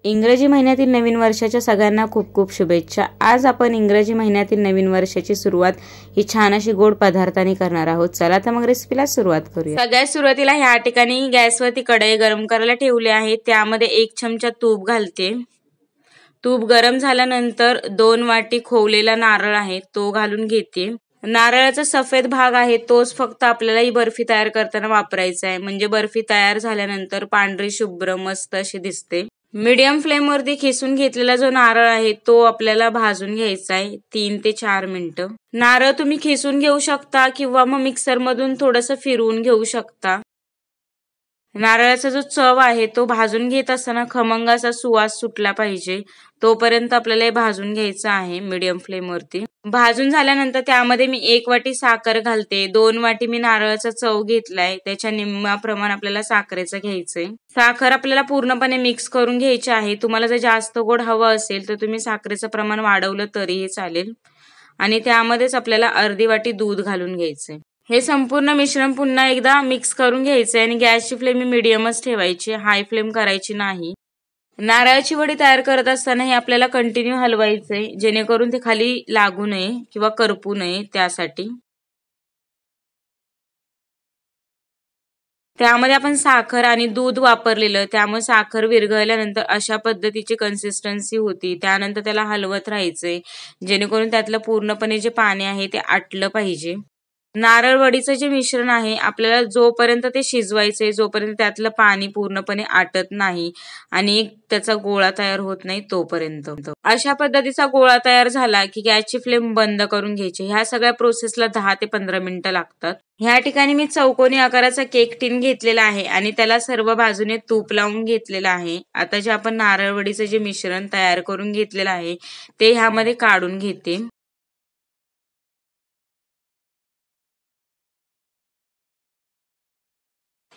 इंग्रजी महिन्यातील नवीन वर्षाच्या सगळ्यांना खूप खूप शुभेच्छा। आज आपण इंग्रजी महिन्यातील नवीन वर्षाची सुरुवात ही छान अशी गोड पदार्थांनी करणार आहोत। चला तर मग रेसिपीला सुरुवात करूया। सगळ्यात सुरुवातीला ह्या ठिकाणी गॅसवरती कढई गरम करायला ठेवली आहे। त्यामध्ये 1 चमचा तूप घालते। तूप गरम झाल्यानंतर 2 वाटी खोवलेला नारळ आहे तो घालून घेते। नारळाचा सफेद भाग आहे तोच फक्त आपल्याला ही बर्फी तयार करताना वापरायचा आहे, म्हणजे बर्फी तयार झाल्यानंतर पांढरी शुभ्र मस्त अशी दिसते। मीडियम फ्लेम वरती खिसून घेतलेला जो नारळ आहे तो आपल्याला भाजून घ्यायचा आहे 3 ते 4 मिनिटं। नारळ तुम्ही खिसून घेऊ शकता किंवा मग मिक्सर मधून थोडंसं फिरवून घेऊ शकता। नारळाचा जो चव आहे तो भाजून घेत असताना खमंग असा सुवास सुटला पाहिजे तोपर्यंत आपल्याला हे भाजून घ्यायचं आहे मीडियम फ्लेम वरती। भाजून झाल्यानंतर त्यामध्ये मी 1 वाटी साखर घालते। 2 वाटी मी नारळाचा चव घेतलाय, त्याच्या निम्मा प्रमाण आपल्याला साखरेचं घ्यायचंय। साखर आपल्याला पूर्णपणे मिक्स करून घ्यायची आहे। तुम्हाला जर जास्त गोड हवं असेल तर तुम्ही साखरेचं प्रमाण वाढवलं तरीही चालेल। आणि त्यामध्येच आपल्याला अर्धी वाटी दूध घालून घ्यायचंय। हे संपूर्ण मिश्रण पुन्हा एकदा मिक्स करून घ्यायचंय आणि गॅसची फ्लेम ही मीडियमच ठेवायची, हाय फ्लेम करायची नाही। नारळाची वडी तयार करत असताना हे आपल्याला कंटिन्यू हलवायचंय जेणेकरून ते खाली लागू नये किंवा करपू नये त्यासाठी। त्यामध्ये आपण साखर आणि दूध वापरलेलं, त्यामुळे साखर विरघळल्यानंतर अशा पद्धतीची कन्सिस्टन्सी होती। त्यानंतर त्याला हलवत राहायचंय जेणेकरून त्यातलं पूर्णपणे जे पाणी आहे ते आटलं पाहिजे। नारळ वडीचं जे मिश्रण आहे आपल्याला जोपर्यंत ते शिजवायचंय जोपर्यंत त्यातलं पाणी पूर्णपणे आटत नाही आणि त्याचा गोळा तयार होत नाही तोपर्यंत। अशा पद्धतीचा गोळा तयार झाला की गॅसची फ्लेम बंद करून घ्यायची। ह्या सगळ्या प्रोसेसला 10 ते 15 मिनिटं लागतात। ह्या ठिकाणी मी चौकोनी आकाराचा केक टिन घेतलेला आहे आणि त्याला सर्व बाजूने तूप लावून घेतलेलं आहे। आता जे आपण नारळवडीचं जे मिश्रण तयार करून घेतलेलं आहे ते ह्यामध्ये काढून घेते।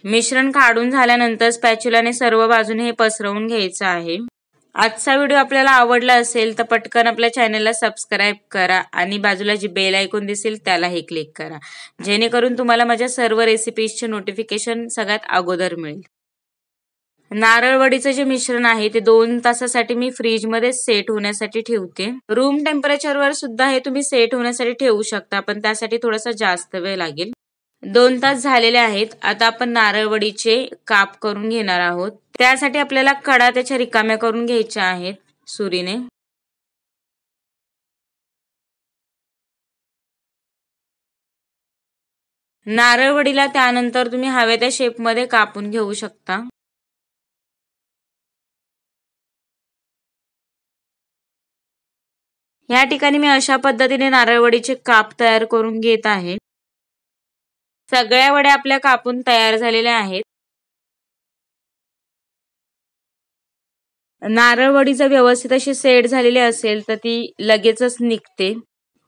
मिश्रण काढून झाल्यानंतर स्पॅच्युलाने सर्व बाजूने हे पसरवून घ्यायचं आहे। आजचा व्हिडिओ आपल्याला आवडला असेल तर पटकन आपल्या चॅनलला सबस्क्राईब करा आणि बाजूला जी बेल आयकॉन दिसेल त्यालाही क्लिक करा, जेणेकरून तुम्हाला माझ्या सर्व रेसिपीजचे नोटिफिकेशन सगळ्यात अगोदर मिळेल। नारळवडीचं जे मिश्रण आहे ते 2 तासासाठी मी फ्रीज मध्ये सेट होण्यासाठी ठेवते। रूम टेम्परेचरवर सुद्धा हे तुम्ही सेट होण्यासाठी ठेवू शकता, पण त्यासाठी थोडासा जास्त वेळ लागेल। 2 तास झालेले आहेत। आता आपण नारळवडीचे काप करून घेणार आहोत। त्यासाठी आपल्याला कडा त्याच्या रिकाम्या करून घ्यायच्या आहेत सुरीने। नारळवडीला त्यानंतर तुम्ही हव्या त्या शेप मध्ये कापून घेऊ शकता। या ठिकाणी मी अशा पद्धतीने नारळवडीचे काप तयार करून घेत आहे। सगळ्या वड्या आपल्या कापून तयार झालेल्या आहेत। नारळवडी जर व्यवस्थित अशी सेट झालेली असेल तर ती लगेचच निघते।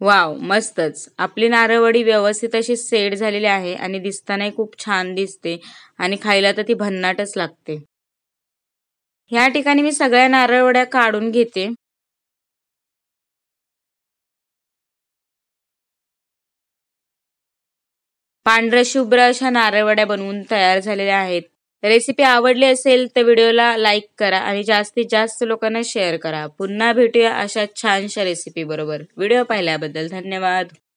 वाव, मस्तच आपली नारळवडी व्यवस्थित अशी सेट झालेली आहे आणि दिसतानाही खूप छान दिसते आणि खायला तर ती भन्नाटच लागते। ह्या ठिकाणी मी सगळ्या नारळवड्या काढून घेते। पांढऱ्या शुभ्र अशा नारळवड्या बनवून तयार झालेल्या आहेत। रेसिपी आवडली असेल तर व्हिडिओला लाईक करा आणि जास्तीत जास्त लोकांना शेअर करा। पुन्हा भेटूया अशा छानशा रेसिपी बरोबर। व्हिडिओ पाहिल्याबद्दल धन्यवाद।